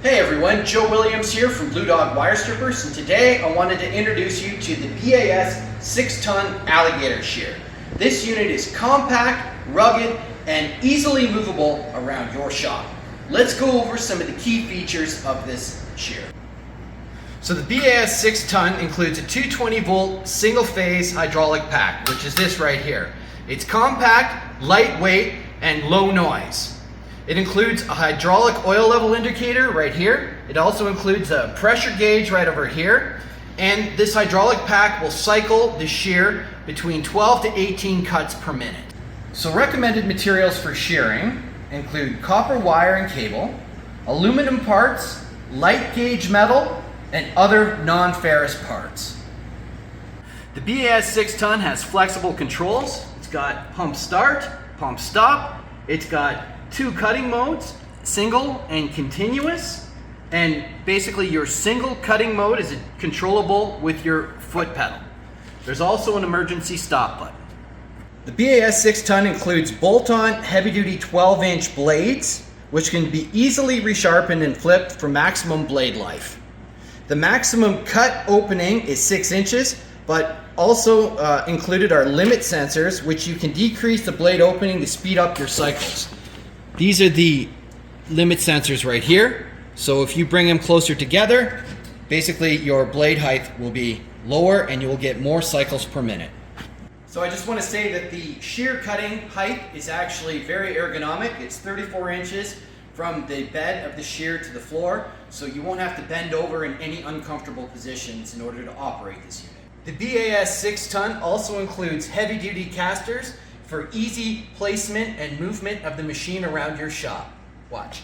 Hey everyone, Joe Williams here from Bluedog Wire Strippers, and today I wanted to introduce you to the BAS 6-ton Alligator Shear. This unit is compact, rugged, and easily movable around your shop. Let's go over some of the key features of this shear. So the BAS 6-ton includes a 220-volt single-phase hydraulic pack, which is this right here. It's compact, lightweight, and low noise. It includes a hydraulic oil level indicator right here. It also includes a pressure gauge right over here. And this hydraulic pack will cycle the shear between 12 to 18 cuts per minute. So recommended materials for shearing include copper wire and cable, aluminum parts, light gauge metal, and other non-ferrous parts. The BAS 6-ton has flexible controls. It's got pump start, pump stop. It's got 2 cutting modes, single and continuous, and basically your single cutting mode is controllable with your foot pedal. There's also an emergency stop button. The BAS 6-ton includes bolt-on heavy-duty 12-inch blades, which can be easily resharpened and flipped for maximum blade life. The maximum cut opening is 6 inches, but also included are limit sensors, which you can decrease the blade opening to speed up your cycles. These are the limit sensors right here. So if you bring them closer together, basically your blade height will be lower and you will get more cycles per minute. So I just want to say that the shear cutting height is actually very ergonomic. It's 34 inches from the bed of the shear to the floor, so you won't have to bend over in any uncomfortable positions in order to operate this unit. The BAS 6-ton also includes heavy-duty casters for easy placement and movement of the machine around your shop. Watch.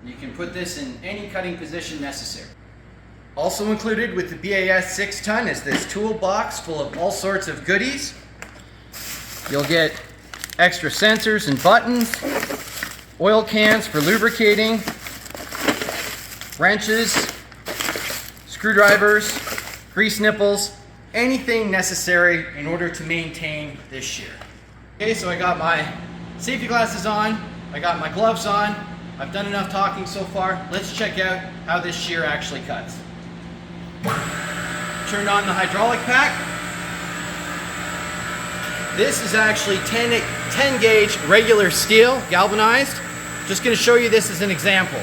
You can put this in any cutting position necessary. Also included with the BAS 6-ton is this toolbox full of all sorts of goodies. You'll get extra sensors and buttons, oil cans for lubricating, wrenches, screwdrivers, grease nipples, anything necessary in order to maintain this shear. Okay, so I got my safety glasses on, I got my gloves on, I've done enough talking so far. Let's check out how this shear actually cuts. Turned on the hydraulic pack. This is actually 10 gauge regular steel, galvanized. Just going to show you this as an example.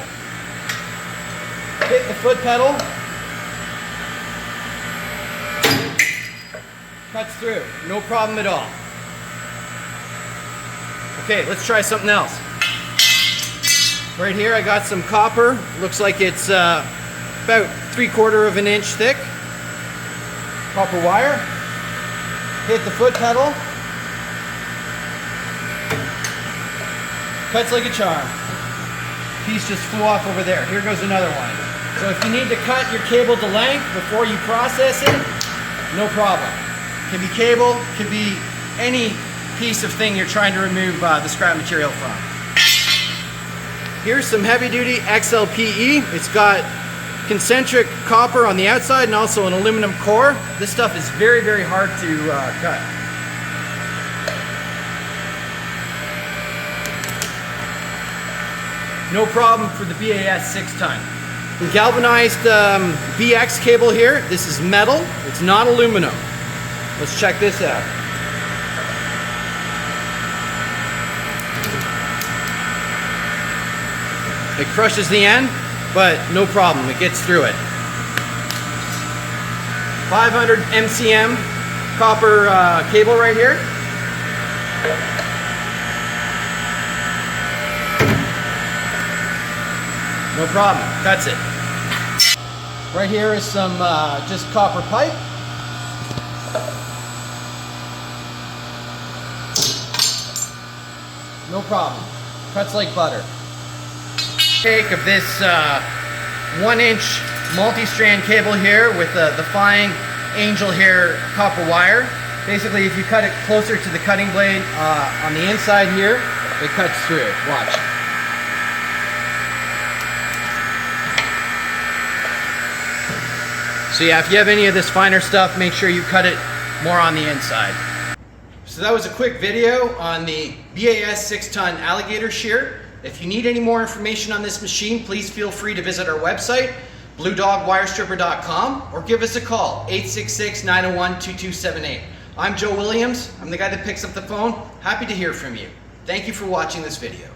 Hit the foot pedal. Cuts through, no problem at all. Okay, let's try something else. Right here I got some copper. Looks like it's about 3/4 of an inch thick. Copper wire. Hit the foot pedal. Cuts like a charm. Piece just flew off over there. Here goes another one. So if you need to cut your cable to length before you process it, no problem. Can be cable, can be any piece of thing you're trying to remove the scrap material from. Here's some heavy duty XLPE. It's got concentric copper on the outside and also an aluminum core. This stuff is very, very hard to cut. No problem for the BAS 6-ton. Galvanized BX cable here. This is metal, it's not aluminum. Let's check this out. It crushes the end, but no problem, it gets through it. 500 MCM copper cable right here. No problem, cuts it. Right here is some just copper pipe. No problem, cuts like butter. Take of this 1-inch multi-strand cable here with the flying angel hair copper wire. Basically, if you cut it closer to the cutting blade on the inside here, it cuts through. Watch. So yeah, if you have any of this finer stuff, make sure you cut it more on the inside. So that was a quick video on the BAS 6-ton Alligator Shear. If you need any more information on this machine, please feel free to visit our website, bluedogwirestripper.com, or give us a call, 866-901-2278. I'm Joe Williams. I'm the guy that picks up the phone. Happy to hear from you. Thank you for watching this video.